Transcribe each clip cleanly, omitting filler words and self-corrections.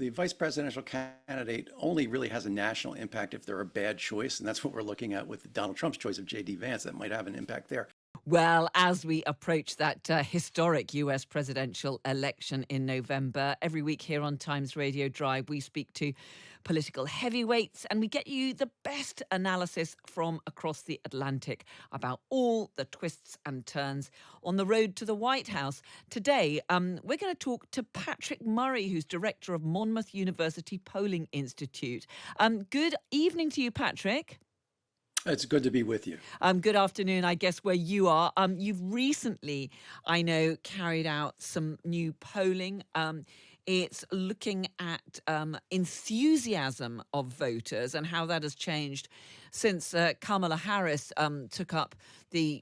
the vice presidential candidate only really has a national impact if they're a bad choice, and that's what we're looking at with Donald Trump's choice of JD Vance. That might have an impact there. Well, as we approach that historic US presidential election in November, every week here on Times Radio Drive, we speak to political heavyweights and we get you the best analysis from across the Atlantic about all the twists and turns on the road to the White House. Today, we're going to talk to Patrick Murray, who's director of Monmouth University Polling Institute. Good evening to you, Patrick. It's good to be with you. Good afternoon, I guess, where you are. You've recently, I know, carried out some new polling. It's looking at enthusiasm of voters and how that has changed since Kamala Harris took up the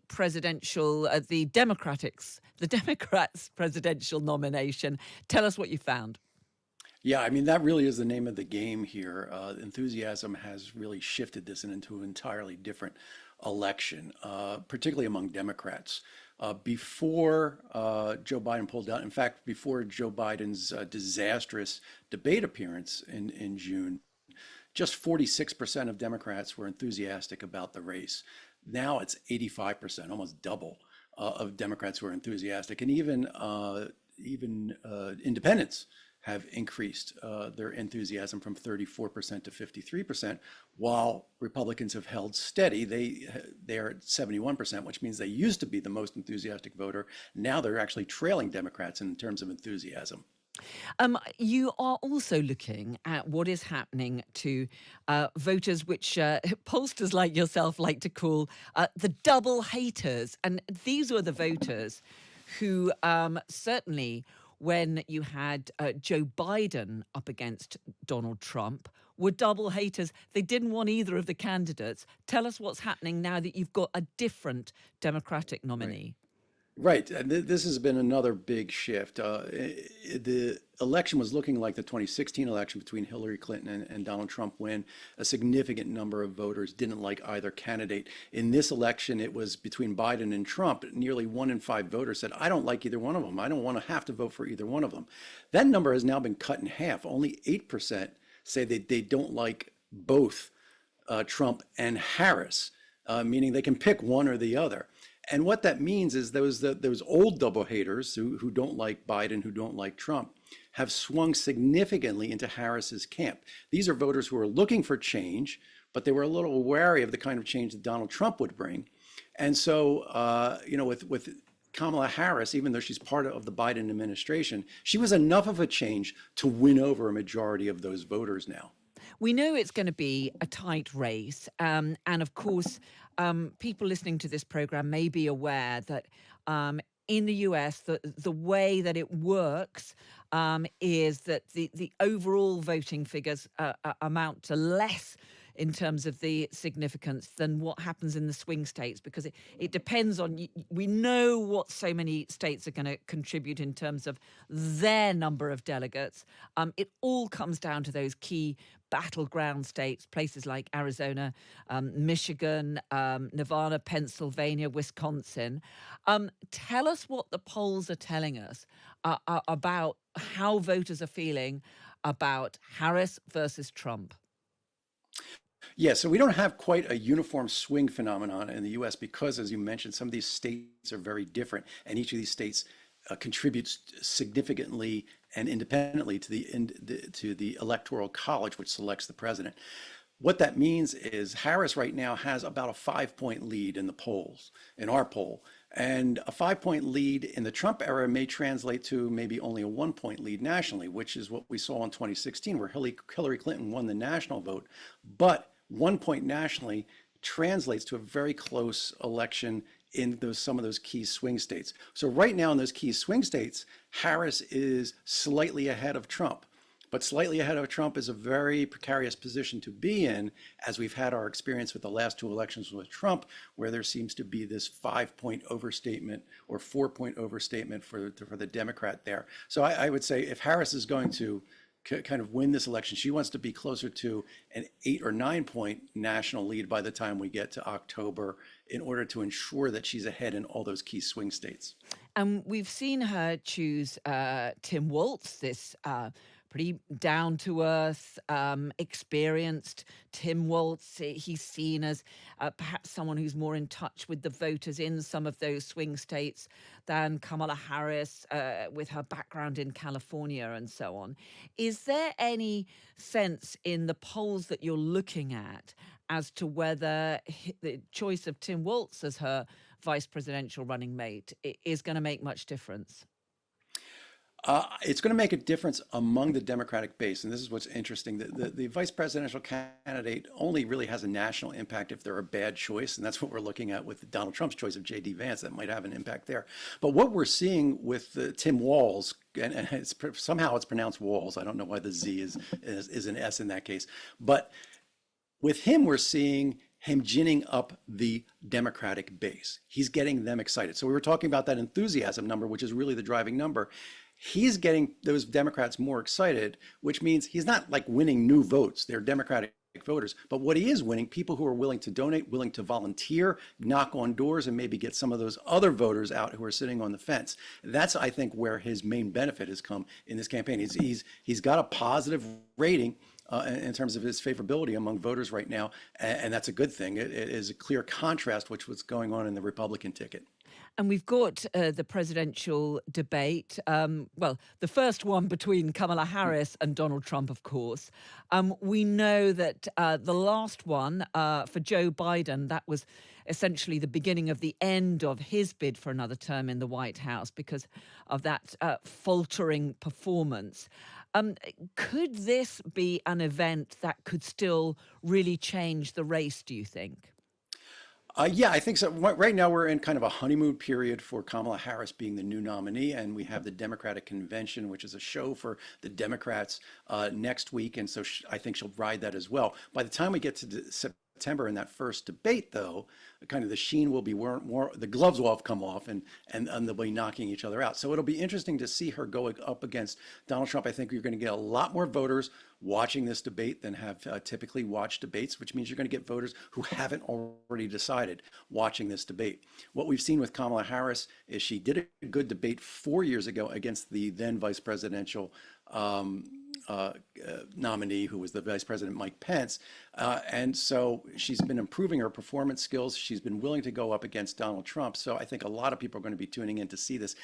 Democrats' presidential nomination. Tell us what you found. Yeah, I mean, that really is the name of the game here. Enthusiasm has really shifted this into an entirely different election, particularly among Democrats. Before Joe Biden pulled out, in fact, before Joe Biden's disastrous debate appearance in June, just 46% of Democrats were enthusiastic about the race. Now it's 85%, almost double of Democrats who are enthusiastic, and even independents have increased their enthusiasm from 34% to 53%, while Republicans have held steady. They are at 71%, which means they used to be the most enthusiastic voter. Now they're actually trailing Democrats in terms of enthusiasm. You are also looking at what is happening to voters, which pollsters like yourself like to call the double haters. And these were the voters who certainly, when you had Joe Biden up against Donald Trump, were double haters. They didn't want either of the candidates. Tell us what's happening now that you've got a different Democratic nominee. Right. And this has been another big shift. The election was looking like the 2016 election between Hillary Clinton and Donald Trump, when a significant number of voters didn't like either candidate. In this election, it was between Biden and Trump. Nearly 1 in 5 voters said, I don't like either one of them. I don't want to have to vote for either one of them. That number has now been cut in half. Only 8% say that they don't like both Trump and Harris, meaning they can pick one or the other. And what that means is those old double haters who don't like Biden, who don't like Trump, have swung significantly into Harris's camp. These are voters who are looking for change, but they were a little wary of the kind of change that Donald Trump would bring. And so, with Kamala Harris, even though she's part of the Biden administration, she was enough of a change to win over a majority of those voters now. We know it's going to be a tight race. And of course, people listening to this program may be aware that in the US, the way that it works is that the overall voting figures amount to less in terms of the significance than what happens in the swing states, because it depends on, we know what so many states are going to contribute in terms of their number of delegates. It all comes down to those key battleground states, places like Arizona, Michigan, Nevada, Pennsylvania, Wisconsin. Tell us what the polls are telling us about how voters are feeling about Harris versus Trump. Yeah, so we don't have quite a uniform swing phenomenon in the US because, as you mentioned, some of these states are very different, and each of these states contributes significantly and independently to the electoral college, which selects the president. What that means is Harris right now has about a 5-point lead in the polls, in our poll. And a 5-point lead in the Trump era may translate to maybe only a 1-point lead nationally, which is what we saw in 2016, where Hillary Clinton won the national vote. But 1 point nationally translates to a very close election in some of those key swing states. So right now in those key swing states, Harris is slightly ahead of Trump. But slightly ahead of Trump is a very precarious position to be in, as we've had our experience with the last 2 elections with Trump, where there seems to be this 5-point overstatement or 4-point overstatement for the Democrat there. So I would say if Harris is going to kind of win this election, she wants to be closer to an 8 or 9-point national lead by the time we get to October, in order to ensure that she's ahead in all those key swing states. And we've seen her choose Tim Walz, this pretty down to earth, experienced. Tim Walz, he's seen as perhaps someone who's more in touch with the voters in some of those swing states than Kamala Harris, with her background in California and so on. Is there any sense in the polls that you're looking at as to whether the choice of Tim Walz as her vice presidential running mate is going to make much difference? It's going to make a difference among the Democratic base. And this is what's interesting. The vice presidential candidate only really has a national impact if they're a bad choice. And that's what we're looking at with Donald Trump's choice of JD Vance. That might have an impact there. But what we're seeing with Tim Walz, and somehow it's pronounced Walz. I don't know why the Z is an S in that case. But with him, we're seeing him ginning up the Democratic base. He's getting them excited. So we were talking about that enthusiasm number, which is really the driving number. He's getting those Democrats more excited, which means he's not like winning new votes. They're Democratic voters. But what he is winning, people who are willing to donate, willing to volunteer, knock on doors, and maybe get some of those other voters out who are sitting on the fence. That's, I think, where his main benefit has come in this campaign. He's got a positive rating in terms of his favorability among voters right now, and that's a good thing. It is a clear contrast with what's going on in the Republican ticket. And we've got the presidential debate. Well, the first one between Kamala Harris and Donald Trump, of course. We know that the last one for Joe Biden, that was essentially the beginning of the end of his bid for another term in the White House because of that faltering performance. Could this be an event that could still really change the race, do you think? Yeah, I think so. Right now, we're in kind of a honeymoon period for Kamala Harris being the new nominee, and we have the Democratic Convention, which is a show for the Democrats next week, and so I think she'll ride that as well. By the time we get to September in that first debate, though, kind of the sheen will be more, the gloves will have come off, and they'll be knocking each other out. So it'll be interesting to see her go up against Donald Trump. I think you're going to get a lot more voters watching this debate than have typically watched debates, which means you're going to get voters who haven't already decided watching this debate. What we've seen with Kamala Harris is she did a good debate 4 years ago against the then vice presidential nominee, who was the Vice President Mike Pence. And so she's been improving her performance skills. She's been willing to go up against Donald Trump. So I think a lot of people are going to be tuning in to see this.